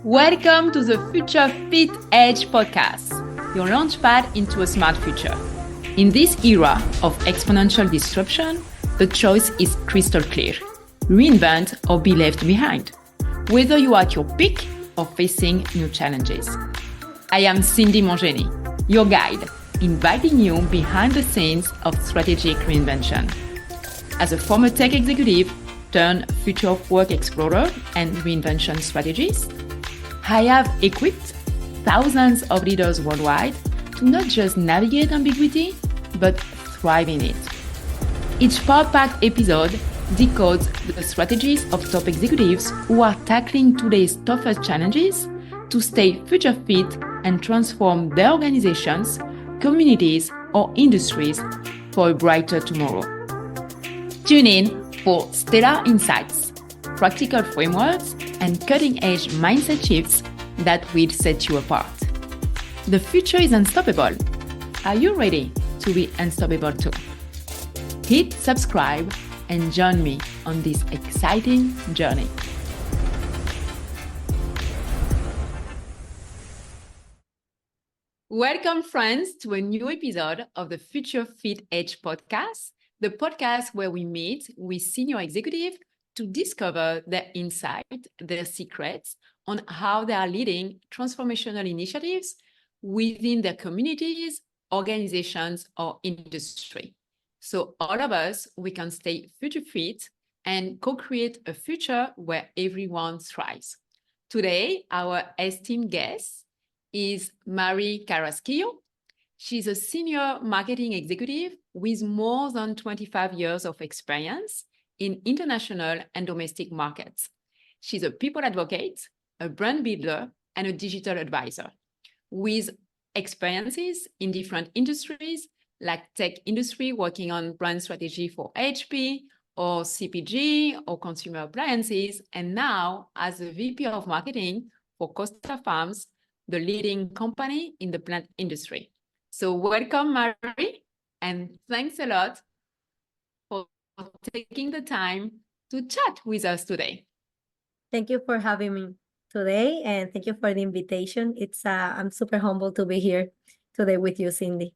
Welcome to the Future Fit Edge podcast, your launchpad into a smart future. In this era of exponential disruption, the choice is crystal clear. Reinvent or be left behind, whether you are at your peak or facing new challenges. I am Cindy Montgenie, your guide, inviting you behind the scenes of strategic reinvention. As a former tech executive turned future of work explorer and reinvention strategist, I have equipped thousands of leaders worldwide to not just navigate ambiguity, but thrive in it. Each power-packed episode decodes the strategies of top executives who are tackling today's toughest challenges to stay future fit and transform their organizations, communities, or industries for a brighter tomorrow. Tune in for stellar insights, practical frameworks, and cutting-edge mindset shifts that will set you apart. The future is unstoppable. Are you ready to be unstoppable too? Hit subscribe and join me on this exciting journey. Welcome, friends, to a new episode of the Future Fit Edge podcast, the podcast where we meet with senior executives to discover their insight, their secrets on how they are leading transformational initiatives within their communities, organizations, or industry. So all of us, we can stay future fit and co-create a future where everyone thrives. Today, our esteemed guest is Mari Carrasquillo. She's a senior marketing executive with more than 25 years of experience in international and domestic markets. She's a people advocate, a brand builder, and a digital advisor with experiences in different industries like tech industry, working on brand strategy for HP or CPG or consumer appliances, and now as a VP of marketing for Costa Farms, the leading company in the plant industry. So welcome, Mari, and thanks a lot for taking the time to chat with us today. Thank you for having me today, and thank you for the invitation. I'm super humbled to be here today with you, Cindy.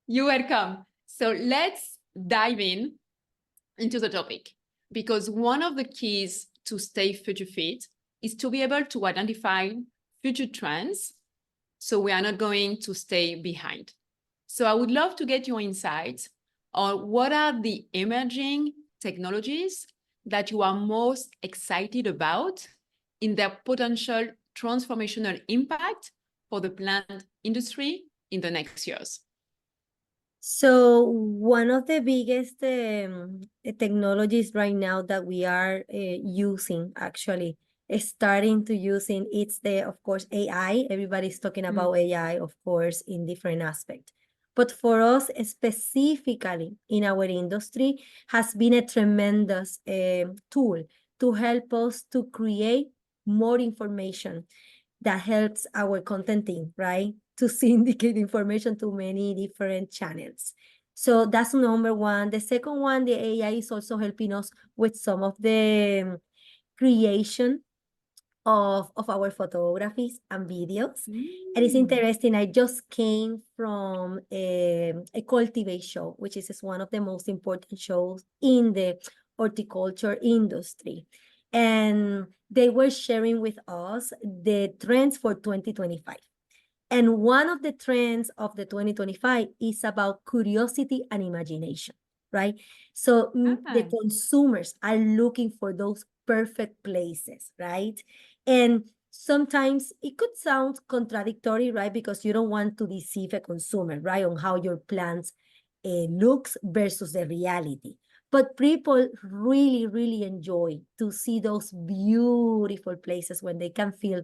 You're welcome. So let's dive into the topic, because one of the keys to stay future fit is to be able to identify future trends so we are not going to stay behind. So I would love to get your insights on what are the emerging technologies that you are most excited about in their potential transformational impact for the plant industry in the next years. So one of the biggest technologies right now that we are using, actually, starting to using, it's of course, AI. Everybody's talking about AI, of course, in different aspects. But for us, specifically in our industry, has been a tremendous tool to help us to create more information that helps our content team, right? To syndicate information to many different channels. So that's number one. The second one, the AI is also helping us with some of the creation of our photographies and videos. And it's interesting, I just came from a cultivate show, which is one of the most important shows in the horticulture industry. And they were sharing with us the trends for 2025. And one of the trends of the 2025 is about curiosity and imagination, right? So the consumers are looking for those perfect places, right? And sometimes it could sound contradictory, right? Because you don't want to deceive a consumer, right? On how your plants looks versus the reality. But people really, really enjoy to see those beautiful places when they can feel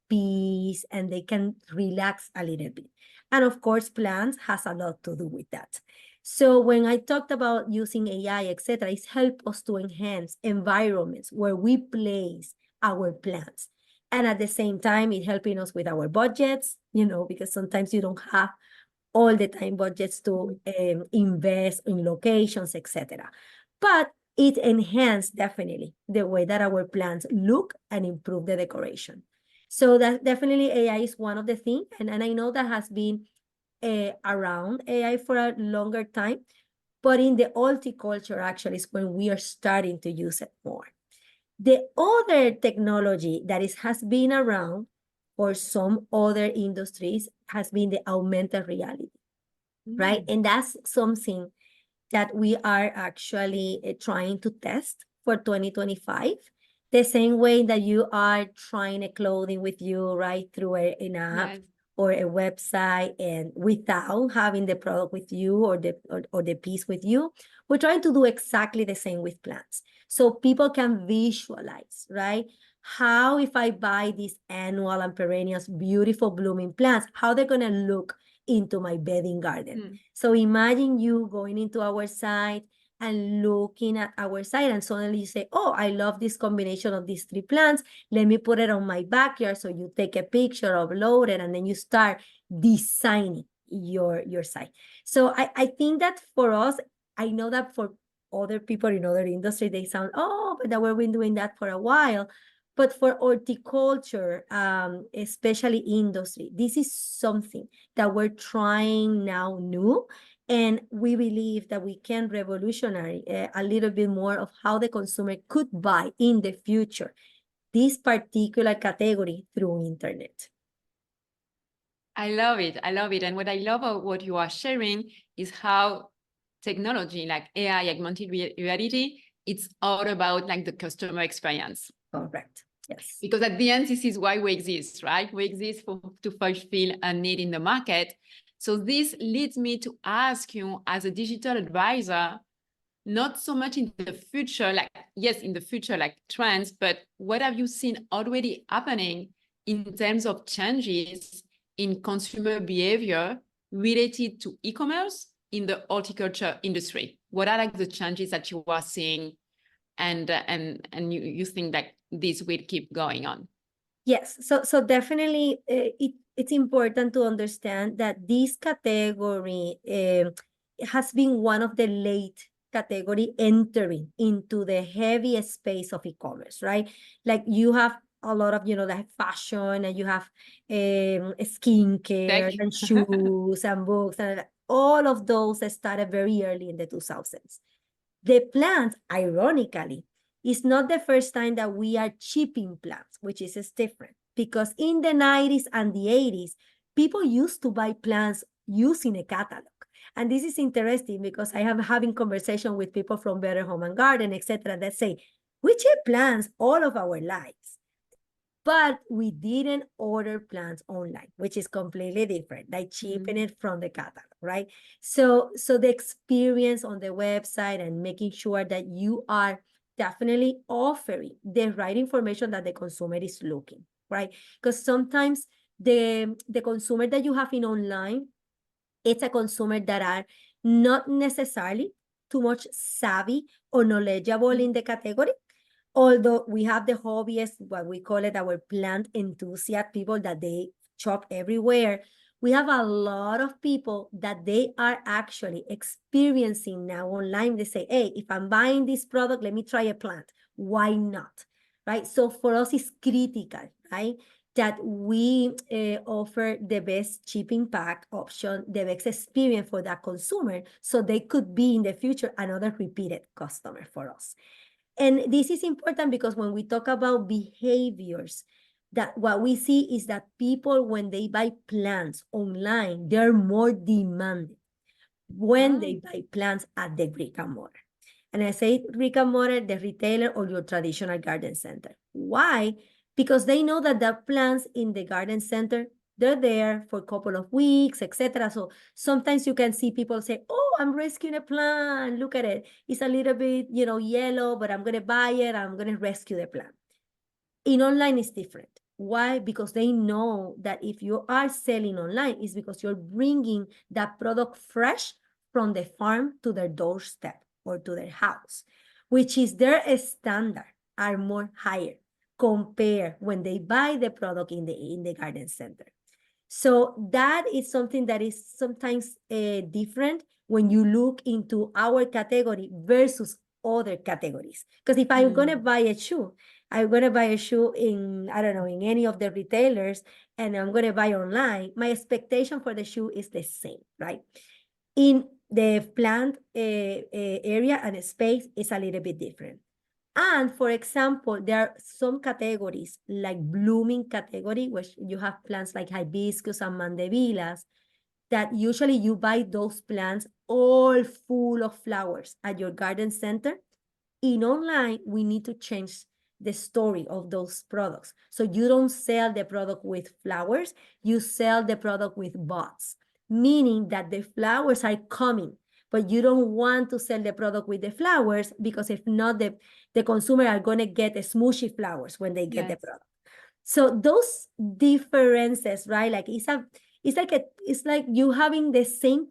peace and they can relax a little bit. And of course, plants has a lot to do with that. So when I talked about using AI, etc., it's help us to enhance environments where we place our plants. And at the same time, it helping us with our budgets, because sometimes you don't have all the time budgets to invest in locations, etc. But it enhanced definitely the way that our plants look and improve the decoration. So that definitely AI is one of the things, and I know that has been around AI for a longer time, but in the horticulture actually is when we are starting to use it more. The other technology that has been around for some other industries has been the augmented reality, right? And that's something that we are actually trying to test for 2025. The same way that you are trying a clothing with you, right, through an app. Yes. Or a website, and without having the product with you or the piece with you, we're trying to do exactly the same with plants. So people can visualize, right? How if I buy these annual and perennials, beautiful blooming plants, how they're gonna look into my bedding garden. So imagine you going into our site and looking at our site, and suddenly you say, oh, I love this combination of these three plants. Let me put it on my backyard. So you take a picture, upload it, and then you start designing your site. So I think that for us, I know that for other people in other industry, they sound, oh, but that we've been doing that for a while. But for horticulture, especially industry, this is something that we're trying now new. And we believe that we can revolutionize a little bit more of how the consumer could buy in the future this particular category through internet. I love it. I love it. And what I love about what you are sharing is how technology like AI, augmented reality, it's all about like the customer experience. Correct. Yes. Because at the end, this is why we exist, right? We exist to fulfill a need in the market. So this leads me to ask you, as a digital advisor, not so much in the future, like, yes, in the future, like trends, but what have you seen already happening in terms of changes in consumer behavior related to e-commerce in the horticulture industry? What are like the changes that you are seeing, and you think that this will keep going on? Yes, so definitely it's important to understand that this category has been one of the late category entering into the heavy space of e-commerce, right? Like you have a lot of, like fashion, and you have skincare and shoes and books, and all of those started very early in the 2000s. The plants, ironically, it's not the first time that we are shipping plants, which is different, because in the 90s and the 80s, people used to buy plants using a catalog. And this is interesting because I am having conversation with people from Better Home and Garden, etc., that say, we ship plants all of our lives, but we didn't order plants online, which is completely different, like shipping it from the catalog, right? So the experience on the website and making sure that you are definitely offering the right information that the consumer is looking, right? Because sometimes the consumer that you have in online, it's a consumer that are not necessarily too much savvy or knowledgeable in the category. Although we have the hobbyists, what we call it, our plant enthusiast people that they shop everywhere, we have a lot of people that they are actually experiencing now online. They say, hey, if I'm buying this product, let me try a plant. Why not? Right? So for us, it's critical, right? That we offer the best shipping pack option, the best experience for that consumer, so they could be in the future another repeated customer for us. And this is important because when we talk about behaviors, that what we see is that people, when they buy plants online, they're more demanding when they buy plants at the brick and mortar. And I say brick and mortar, the retailer or your traditional garden center. Why? Because they know that the plants in the garden center, they're there for a couple of weeks, etc. So sometimes you can see people say, oh, I'm rescuing a plant. Look at it. It's a little bit, yellow, but I'm going to buy it. I'm going to rescue the plant. In online, it's different. Why? Because they know that if you are selling online, it's because you're bringing that product fresh from the farm to their doorstep or to their house, which is their standard are more higher compared when they buy the product in the garden center. So that is something that is sometimes different when you look into our category versus other categories. Because if I'm going to buy a shoe, I'm going to buy a shoe in, I don't know, in any of the retailers, and I'm going to buy online, my expectation for the shoe is the same, right? In the plant area and space is a little bit different. And for example, there are some categories like blooming category, which you have plants like hibiscus and mandevillas, that usually you buy those plants all full of flowers at your garden center. In online, we need to change the story of those products. So you don't sell the product with flowers, you sell the product with buds, meaning that the flowers are coming, but you don't want to sell the product with the flowers, because if not, the consumer are going to get smooshy flowers when they get the product. So those differences, right? Like it's like you having the same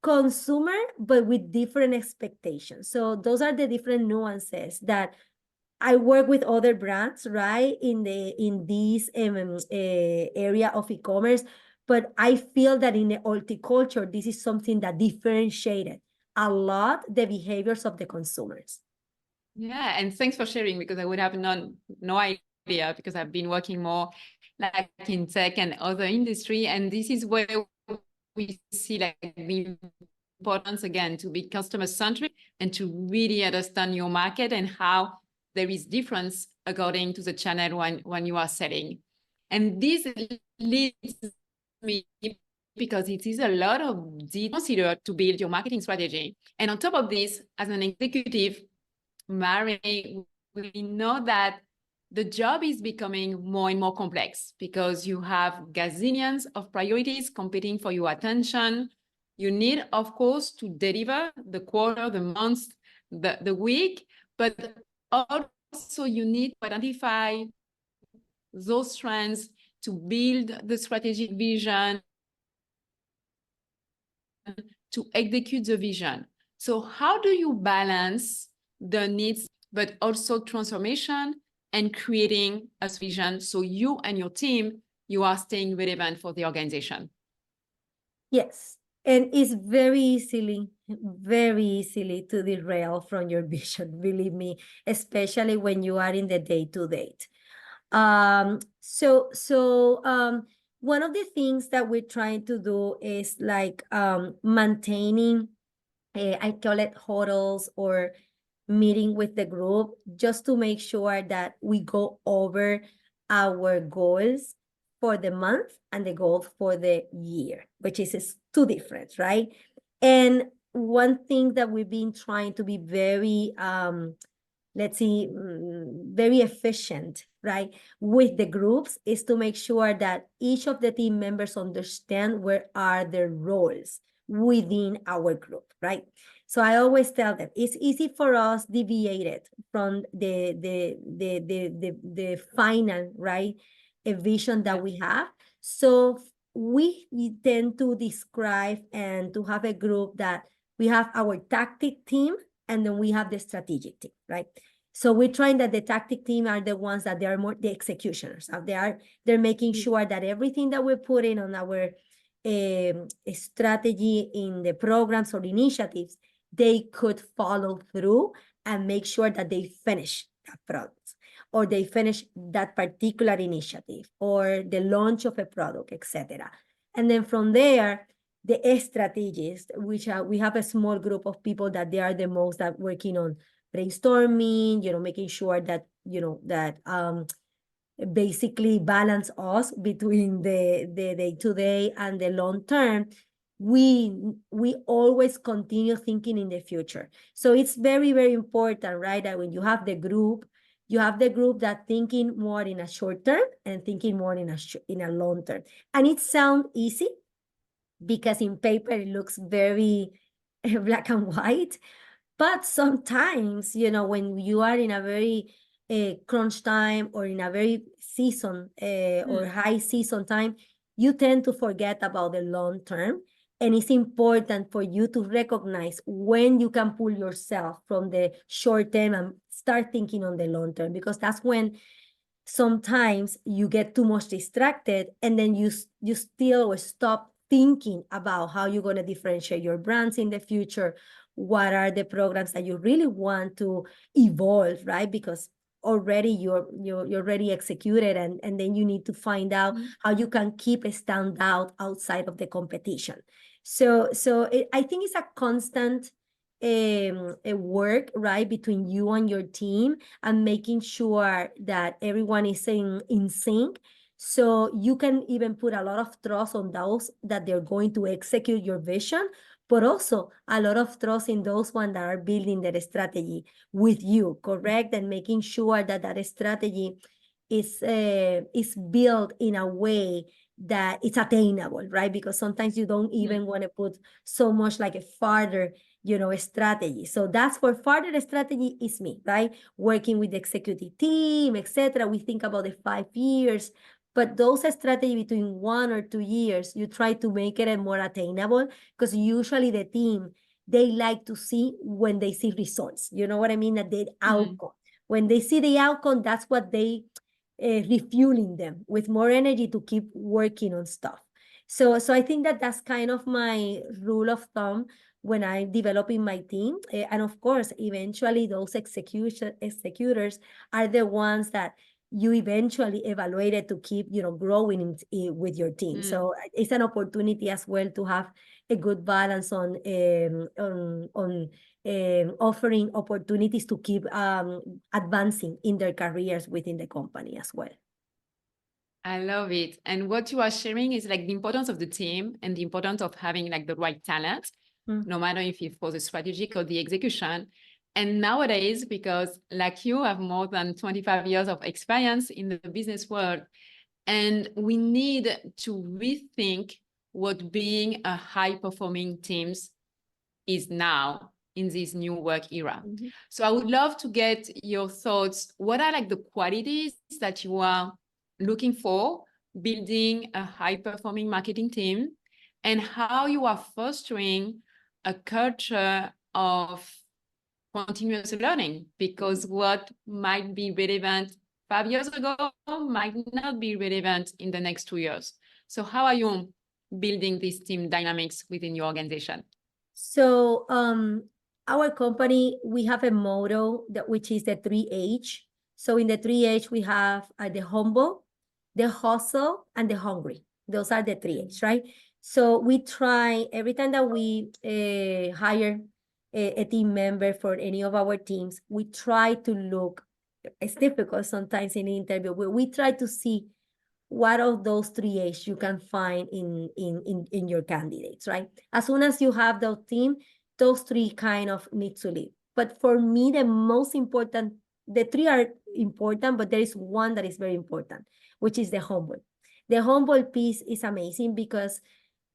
consumer, but with different expectations. So those are the different nuances that I work with other brands, right? In this area of e-commerce, but I feel that in the horticulture, this is something that differentiated a lot the behaviors of the consumers. Yeah, and thanks for sharing, because I would have no idea, because I've been working more like in tech and other industry, and this is where we see like the importance again to be customer centric and to really understand your market and how there is difference according to the channel when you are selling. And this leads me, because it is a lot of detail to build your marketing strategy. And on top of this, as an executive, Mari, we know that the job is becoming more and more complex, because you have gazillions of priorities competing for your attention. You need, of course, to deliver the quarter, the month, the week, but also you need to identify those trends to build the strategic vision, to execute the vision. So how do you balance the needs, but also transformation and creating a vision, so you and your team, you are staying relevant for the organization? Yes, and it's very easily to derail from your vision, believe me, especially when you are in the day-to-day. One of the things that we're trying to do is like maintaining, I call it huddles or meeting with the group, just to make sure that we go over our goals for the month and the goal for the year, which is two different, right? And one thing that we've been trying to be very, let's see, very efficient, right, with the groups, is to make sure that each of the team members understand where are their roles within our group, right? So I always tell them it's easy for us deviated from the final, right, a vision that we have. So we tend to describe and to have a group that we have our tactic team, and then we have the strategic team, right? So we're trying that the tactic team are the ones that they are more the executioners. They're making sure that everything that we're putting on our strategy in the programs or initiatives, they could follow through and make sure that they finish that product, or they finish that particular initiative, or the launch of a product, etc. And then from there, the strategists, which we have a small group of people that they are the most that working on brainstorming, making sure that, that basically balance us between the day-to-day and the long term. We always continue thinking in the future. So it's very, very important, right, that when you have the group, that thinking more in a short term and thinking more in a long term. And it sounds easy because in paper it looks very black and white, but sometimes, when you are in a very crunch time, or in a very season or high season time, you tend to forget about the long term. And it's important for you to recognize when you can pull yourself from the short term and start thinking on the long term, because that's when sometimes you get too much distracted, and then you still stop thinking about how you're going to differentiate your brands in the future, what are the programs that you really want to evolve, right? Because already you're already executed, and then you need to find out how you can keep a stand out outside of the competition. So I think it's a constant a work, right, between you and your team, and making sure that everyone is in sync. So you can even put a lot of trust on those that they're going to execute your vision, but also a lot of trust in those ones that are building their strategy with you, correct? And making sure that that strategy is built in a way that it's attainable, right? Because sometimes you don't even want to put so much like a farther, strategy. So that's for farther strategy is me, right? Working with the executive team, etc. We think about the 5 years, but those strategy between 1 or 2 years, you try to make it more attainable, because usually the team, they like to see when they see results. You know what I mean? That the outcome. When they see the outcome, that's what they refueling them with more energy to keep working on stuff. So I think that that's kind of my rule of thumb when I'm developing my team. And of course, eventually those executors are the ones that you eventually evaluated to keep, growing with your team. So it's an opportunity as well to have a good balance on offering opportunities to keep advancing in their careers within the company as well. I love it. And what you are sharing is like the importance of the team and the importance of having like the right talent, no matter if it's for the strategic or the execution. And nowadays, because like you have more than 25 years of experience in the business world, and we need to rethink what being a high-performing teams is now in this new work era. So I would love to get your thoughts. What are like the qualities that you are looking for building a high-performing marketing team, and how you are fostering a culture of continuous learning? Because what might be relevant 5 years ago might not be relevant in the next 2 years. So how are you building this team dynamics within your organization? So our company, we have a motto which is the 3H. So in the 3H, we have the humble, the hustle, and the hungry. Those are the 3H, right? So we try every time that we hire a team member for any of our teams, we try to look, it's difficult sometimes in the interview, we try to see what of those 3A's you can find in your candidates, right? As soon as you have the team, those 3 kind of need to leave. But for me, the most important, the 3 are important, but there is one that is very important, which is the humble. The humble piece is amazing, because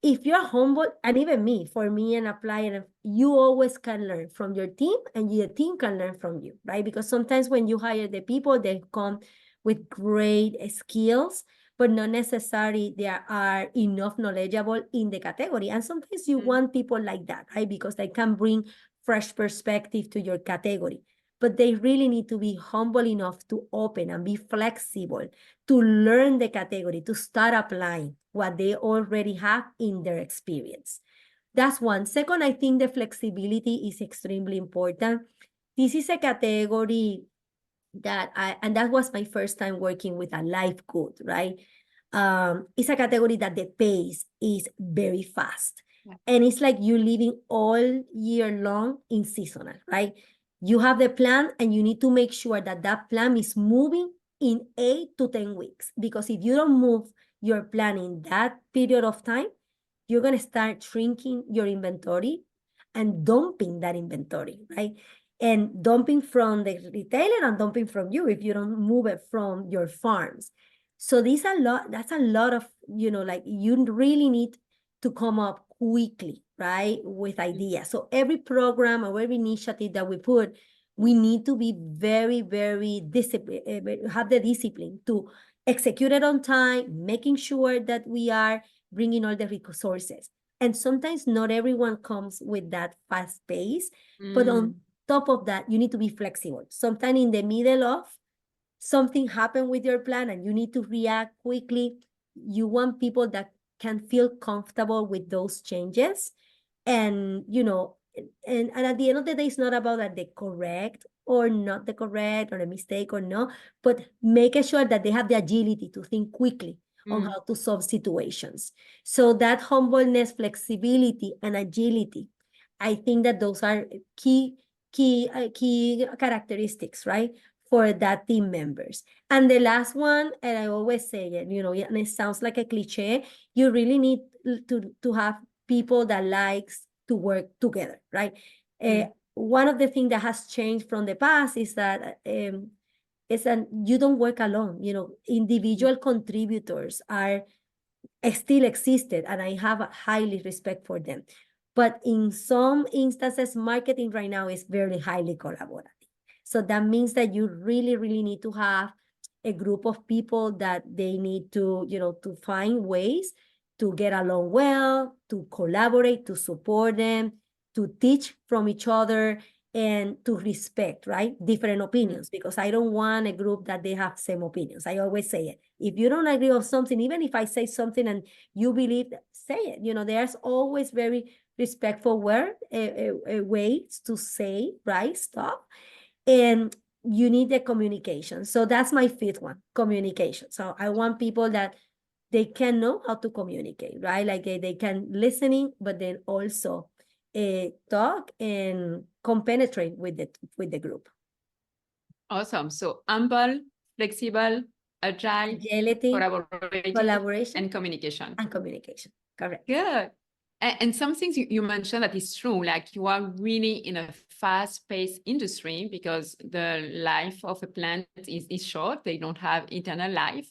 if you're humble, and even me, for me and applying, you always can learn from your team, and your team can learn from you, right? Because sometimes when you hire the people, they come with great skills, but not necessarily they are enough knowledgeable in the category. And sometimes you want people like that, right? Because they can bring fresh perspective to your category. But they really need to be humble enough to open and be flexible, to learn the category, to start applying what they already have in their experience. That's one. Second, I think the flexibility is extremely important. This is a category and that was my first time working with a live good, right? It's a category that the pace is very fast. And it's like you living all year long in seasonal, right? You have the plan, and you need to make sure that that plan is moving in 8 to 10 weeks. Because if you don't move your plan in that period of time, you're going to start shrinking your inventory and dumping that inventory, right? And dumping from the retailer and dumping from you if you don't move it from your farms. So that's a lot of, like you really need to come up quickly, right, with ideas. So every program or every initiative that we put, we need to be very, very disciplined, have the discipline to execute it on time, making sure that we are bringing all the resources. And sometimes not everyone comes with that fast pace, but on top of that, you need to be flexible. Sometimes in the middle of something happened with your plan and you need to react quickly. You want people that can feel comfortable with those changes and, and at the end of the day, it's not about that the correct or not the correct or a mistake or no, but making sure that they have the agility to think quickly on how to solve situations. So that humbleness, flexibility, and agility, I think that those are key characteristics, right, for that team members. And the last one, and I always say it, and it sounds like a cliche, you really need to have people that likes to work together, right? One of the things that has changed from the past is that you don't work alone. Individual contributors are still existed, and I have a highly respect for them. But in some instances, marketing right now is very highly collaborative. So that means that you really, really need to have a group of people that they need to, to find ways to get along well, to collaborate, to support them, to teach from each other, and to respect, right, different opinions, because I don't want a group that they have same opinions. I always say it. If you don't agree on something, even if I say something and you believe, say it. There's always very respectful ways to say, right, stuff. And you need the communication. So that's my fifth one, communication. So I want people that they can know how to communicate, right? Like they can listening, but then also talk and compenetrate with the group. Awesome. So humble, flexible, agile, Agility, collaboration, and communication. And communication. Correct. Good. And some things you mentioned that is true, like you are really in a fast-paced industry because the life of a plant is short. They don't have eternal life.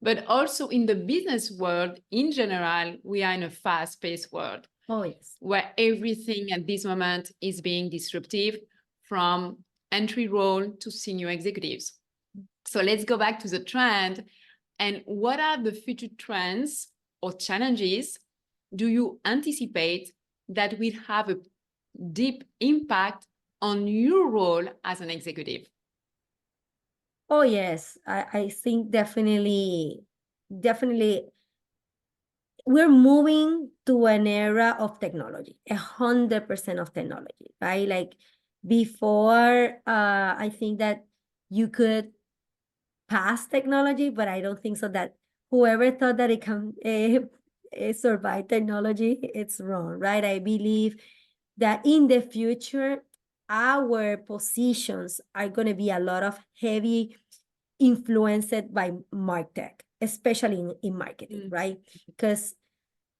But also in the business world, in general, we are in a fast-paced world. Oh, yes. Where everything at this moment is being disruptive, from entry role to senior executives. So let's go back to the trend. And what are the future trends or challenges do you anticipate that will have a deep impact on your role as an executive? Oh, yes. I think definitely we're moving to an era of technology, 100% of technology, right? Like before, I think that you could pass technology, but I don't think so. That whoever thought that it can survive technology, it's wrong, right? I believe that in the future, our positions are going to be a lot of heavy influenced by Martech, especially in marketing, right? Because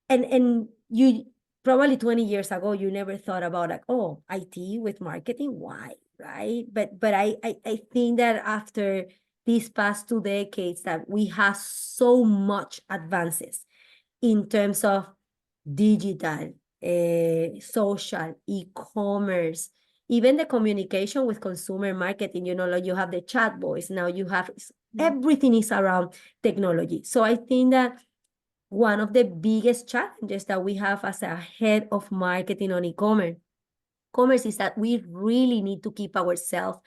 and you probably 20 years ago, you never thought about like, oh, IT with marketing, why, right? But I think that after these past 2 decades, that we have so much advances in terms of digital, social, e-commerce, even the communication with consumer marketing. Like you have the chat boys, now you have everything is around technology. So I think that one of the biggest challenges that we have as a head of marketing on e-commerce is that we really need to keep ourselves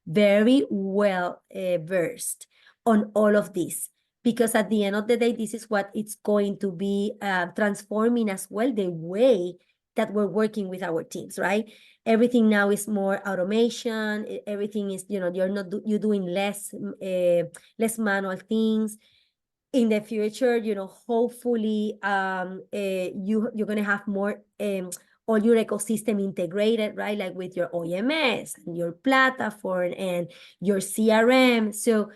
very well versed on all of this, because at the end of the day, this is what it's going to be transforming as well the way that we're working with our teams, right? Everything now is more automation. Everything is, you're doing less manual things. In the future, hopefully you're going to have more all your ecosystem integrated, right? Like with your OMS and your platform and your CRM. So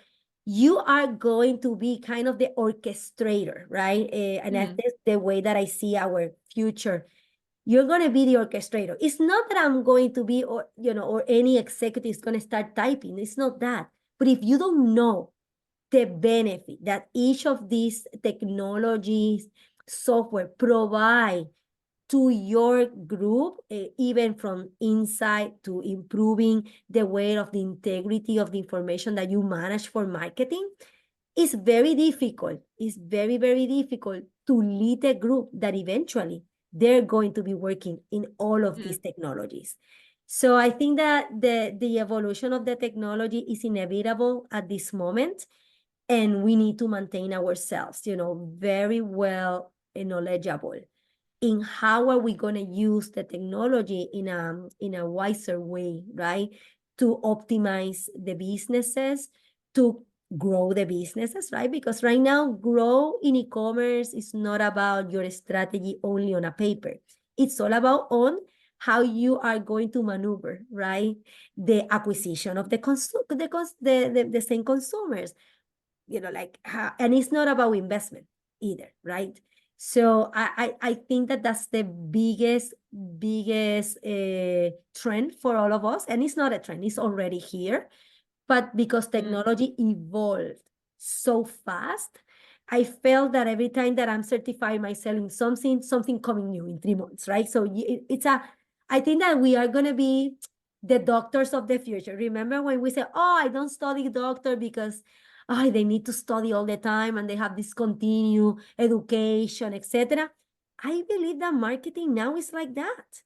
you are going to be kind of the orchestrator, right? And that's the way that I see our future. You're going to be the orchestrator. It's not that I'm going to be, or any executive is going to start typing. It's not that. But if you don't know the benefit that each of these technologies, software provide to your group, even from inside to improving the way of the integrity of the information that you manage for marketing, it's very difficult. It's very, very difficult to lead a group that eventually they're going to be working in all of these technologies. So I think that the evolution of the technology is inevitable at this moment. And we need to maintain ourselves, very well knowledgeable in how are we going to use the technology in a wiser way, right? To optimize the businesses, to grow the businesses, right? Because right now, grow in e-commerce is not about your strategy only on a paper. It's all about on how you are going to maneuver, right? The acquisition of the same consumers, like and it's not about investment either, right? So I think that that's the biggest trend for all of us, and it's not a trend; it's already here. But because technology evolved so fast, I felt that every time that I'm certifying myself in something coming new in 3 months, right? So I think that we are gonna be the doctors of the future. Remember when we say, "Oh, I don't study doctor because they need to study all the time and they have this continued education, etc." I believe that marketing now is like that.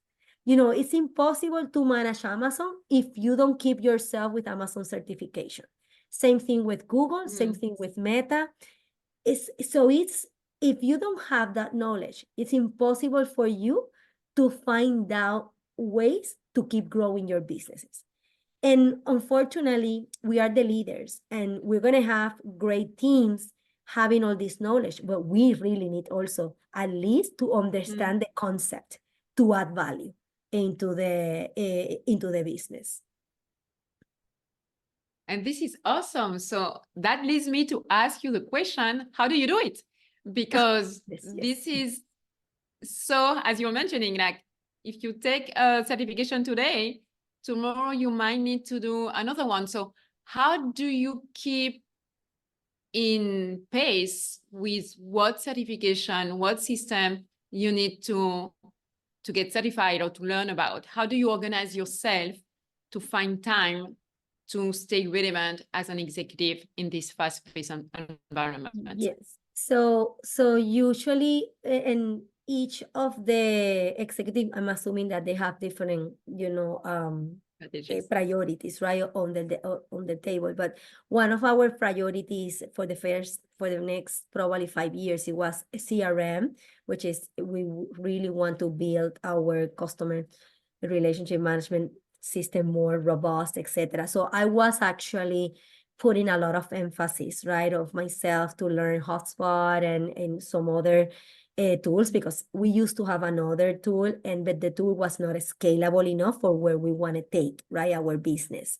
It's impossible to manage Amazon if you don't keep yourself with Amazon certification. Same thing with Google, same thing with Meta. It's if you don't have that knowledge, it's impossible for you to find out ways to keep growing your businesses. And unfortunately, we are the leaders and we're going to have great teams having all this knowledge, but we really need also at least to understand the concept to add value into the business. And this is awesome. So that leads me to ask you the question, how do you do it? Because Yes. this is so, as you're mentioning, like if you take a certification today, tomorrow you might need to do another one. So how do you keep in pace with what certification, what system you need to get certified or to learn about? How do you organize yourself to find time to stay relevant as an executive in this fast-paced environment? Yes. So usually in each of the executive, I'm assuming that they have different, priorities, right, on the table. But one of our priorities for the next probably 5 years, it was CRM, which is we really want to build our customer relationship management system more robust, etc. So I was actually putting a lot of emphasis, right, of myself to learn Hotspot and some other tools, because we used to have another tool, but the tool was not scalable enough for where we want to take, right, our business.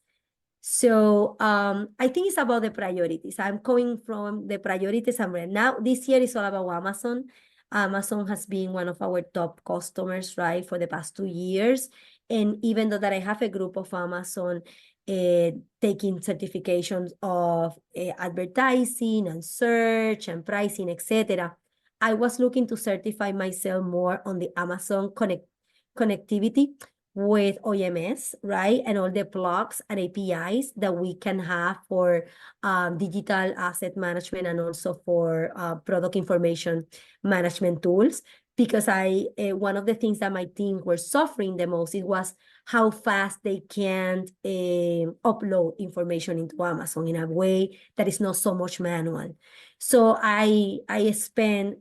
So I think it's about the priorities. I'm coming from the priorities. Now this year is all about Amazon. Amazon has been one of our top customers, right, for the past 2 years. And even though that I have a group of Amazon taking certifications of advertising and search and pricing, etc., I was looking to certify myself more on the Amazon connectivity with OMS, right? And all the plugs and APIs that we can have for digital asset management and also for product information management tools. Because one of the things that my team were suffering the most, it was how fast they can upload information into Amazon in a way that is not so much manual. So I spent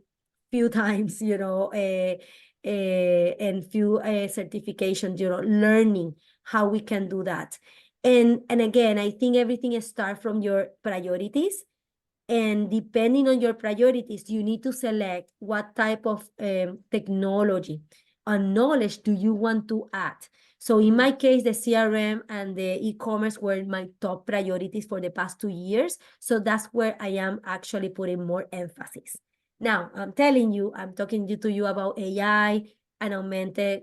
few times, and few certifications, learning how we can do that. And again, I think everything starts from your priorities. And depending on your priorities, you need to select what type of technology and knowledge do you want to add. So in my case, the CRM and the e-commerce were my top priorities for the past 2 years. So that's where I am actually putting more emphasis. Now, I'm talking to you about AI and augmented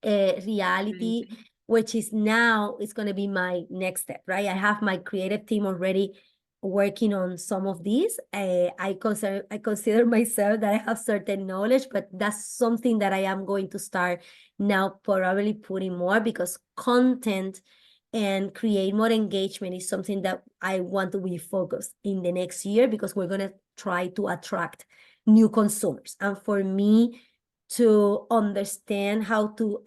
reality, which is now it's going to be my next step, right? I have my creative team already working on some of these. I consider myself that I have certain knowledge, but that's something that I am going to start now probably putting more, because content and create more engagement is something that I want to be focused in the next year, because we're going to try to attract new consumers. And for me to understand how to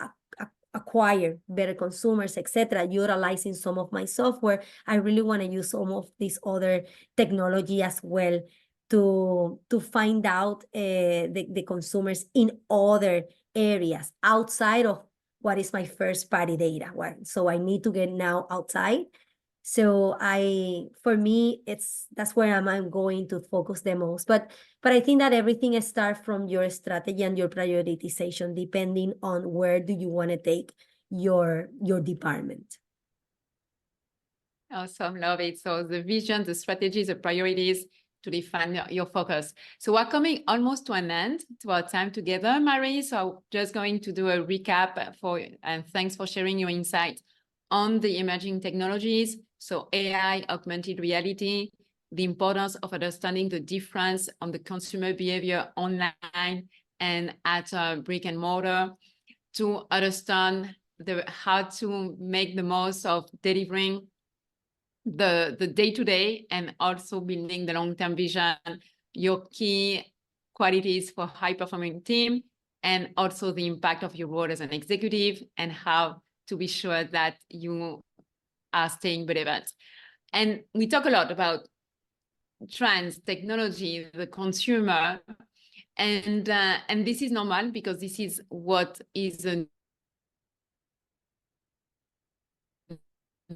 acquire better consumers, etc., utilizing some of my software, I really want to use some of this other technology as well to find out the consumers in other areas outside of what is my first party data. So I need to get now outside. So for me, that's where I'm going to focus the most. But I think that everything starts from your strategy and your prioritization, depending on where do you want to take your department. Awesome, love it. So the vision, the strategies, the priorities to define your focus. So we're coming almost to an end to our time together, Mari. So I'm just going to do a recap and thanks for sharing your insight on the emerging technologies. So AI, augmented reality, the importance of understanding the difference on the consumer behavior online and at brick and mortar, to understand how to make the most of delivering the day-to-day and also building the long-term vision, your key qualities for high-performing team, and also the impact of your role as an executive and how to be sure that you are staying relevant. And we talk a lot about trends, technology, the consumer, and this is normal because this is what is a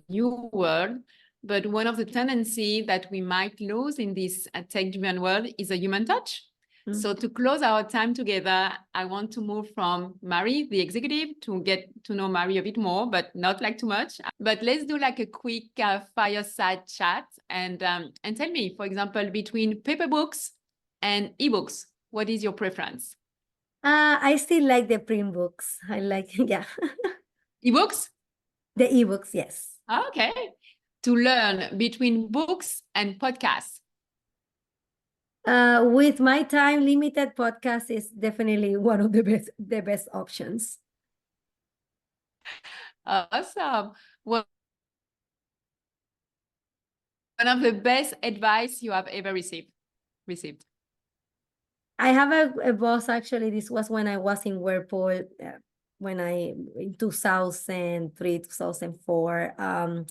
new world. But one of the tendencies that we might lose in this tech-driven world is a human touch. Mm-hmm. So to close our time together, I want to move from Mari, the executive, to get to know Mari a bit more, but not like too much. But let's do like a quick fireside chat and tell me, for example, between paper books and ebooks, what is your preference? I still like the print books. I like, yeah. Ebooks? The ebooks, yes. Okay. To learn between books and podcasts? With my time limited, podcast is definitely one of the best options. Awesome. Well, one of the best advice you have ever received? I have a boss, actually. This was when I was in Whirlpool, in 2003, 2004.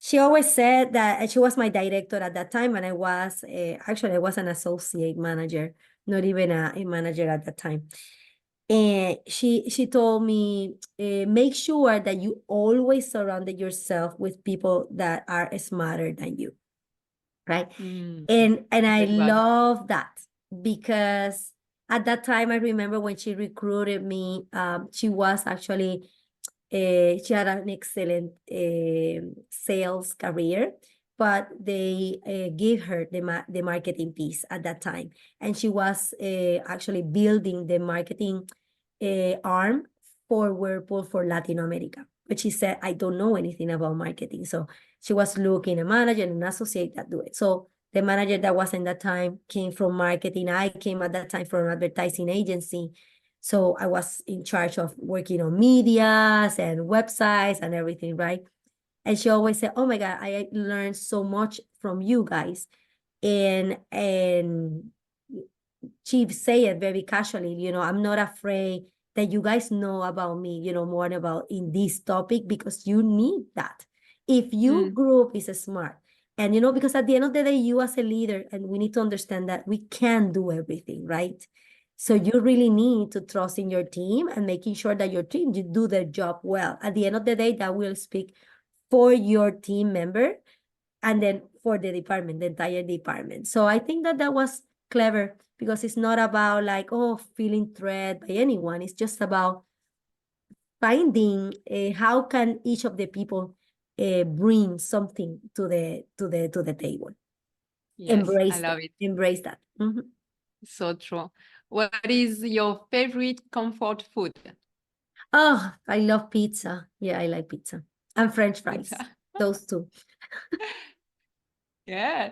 She always said that she was my director at that time, and I was actually I was an associate manager, not even a manager at that time. And she told me, make sure that you always surrounded yourself with people that are smarter than you, right? And I love that, because at that time I remember when she recruited me, she was actually she had an excellent sales career, but they gave her the marketing piece at that time. And she was actually building the marketing arm for Whirlpool for Latin America. But she said, I don't know anything about marketing. So she was looking a manager and an associate that do it. So the manager that was in that time came from marketing. I came at that time from an advertising agency. So I was in charge of working on medias and websites and everything, right? And she always said, oh my God, I learned so much from you guys. And she say it very casually, I'm not afraid that you guys know about me, more about in this topic, because you need that. If your group is smart, and because at the end of the day, you as a leader, and we need to understand that we can't do everything, right? So you really need to trust in your team and making sure that your team do their job well. At the end of the day, that will speak for your team member and then for the department, the entire department. So I think that was clever, because it's not about like, feeling threat by anyone. It's just about finding how can each of the people bring something to the table. Yes, I love it. Embrace that. Mm-hmm. So true. What is your favorite comfort food? Oh, I love pizza. Yeah, I like pizza. And French fries. Pizza. Those two. Yeah.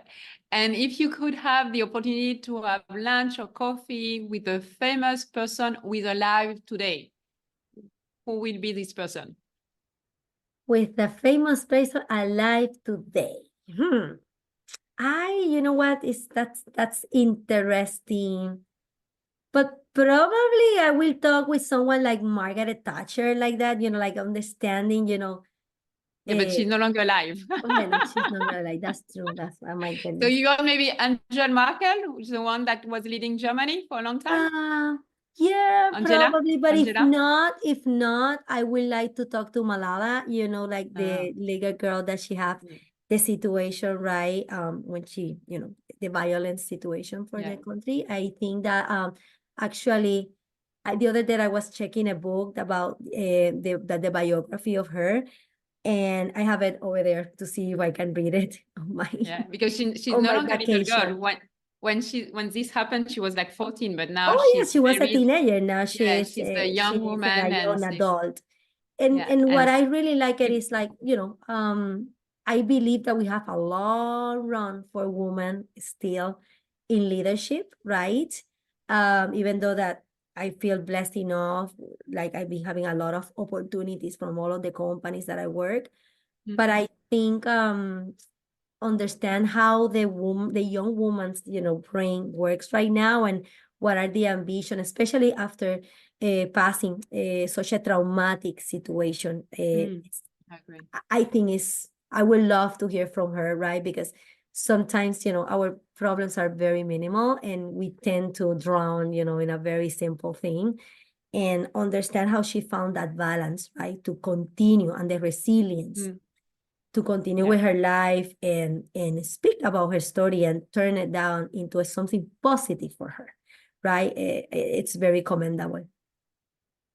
And if you could have the opportunity to have lunch or coffee with a famous person who is alive today, who will be this person? With the famous person alive today. You know what, that's interesting. But probably I will talk with someone like Margaret Thatcher, like that, like understanding, Yeah, but she's no longer alive. Okay, no, she's not gonna like, that's true. That's my So goodness. you got maybe Angela Merkel, who's the one that was leading Germany for a long time. Yeah, Angela? probably. But Angela? if not, I would like to talk to Malala, like the little girl that she had, Yeah. the situation, right? When she, the violence situation for the country. I think that actually, the other day I was checking a book about the biography of her, and I have it over there to see if I can read it on my because she's on no my longer a little girl. vacation. When this happened, she was like 14, but now Oh yeah, she's she was a very, teenager. Now she's she's a young a woman, and young adult. And and what I really like it is like, I believe that we have a long run for women still in leadership, right? Even though that I feel blessed enough, like I've been having a lot of opportunities from all of the companies that I work. But I think understand how the young woman's brain works right now, and what are the ambition, especially after passing such a traumatic situation. I agree. I think I would love to hear from her, right? Because sometimes our problems are very minimal, and we tend to drown in a very simple thing, and understand how she found that balance, right, to continue, and the resilience to continue with her life, and speak about her story and turn it down into something positive for her, right? It's very commendable.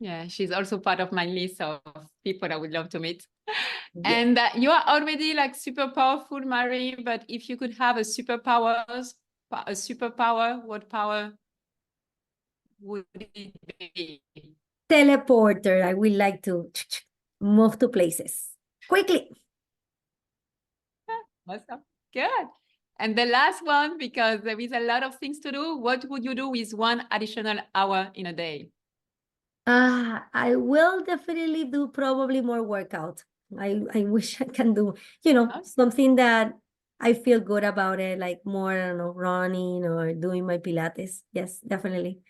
Yeah, she's also part of my list of people I would love to meet. And you are already like super powerful, Mari, but if you could have a superpower, what power would it be? Teleporter. I would like to move to places quickly. Awesome. Good. And the last one, because there is a lot of things to do, what would you do with 1 additional hour in a day? I will definitely do probably more workout. I wish I can do, something that I feel good about it, like more, I don't know, running or doing my Pilates. Yes, definitely.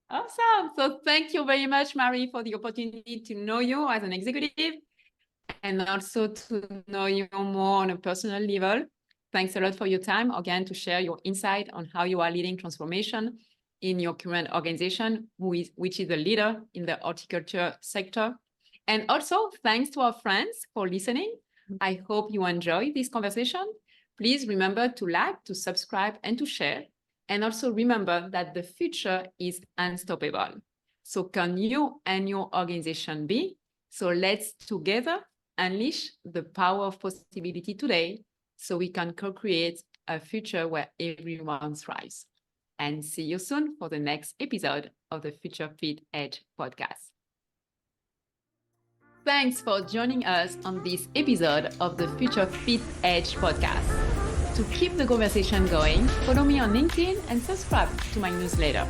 Awesome. So thank you very much, Mari, for the opportunity to know you as an executive, and also to know you more on a personal level. Thanks a lot for your time, again, to share your insight on how you are leading transformation in your current organization, which is a leader in the horticulture sector. And also, thanks to our friends for listening. I hope you enjoy this conversation. Please remember to like, to subscribe, and to share. And also remember that the future is unstoppable. So can you and your organization be? So let's together unleash the power of possibility today, so we can co-create a future where everyone thrives. And see you soon for the next episode of the Future Fit Edge podcast. Thanks for joining us on this episode of the Future Fit Edge podcast. To keep the conversation going, follow me on LinkedIn and subscribe to my newsletter.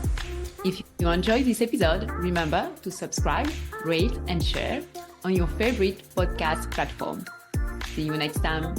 If you enjoyed this episode, remember to subscribe, rate, and share on your favorite podcast platform. See you next time.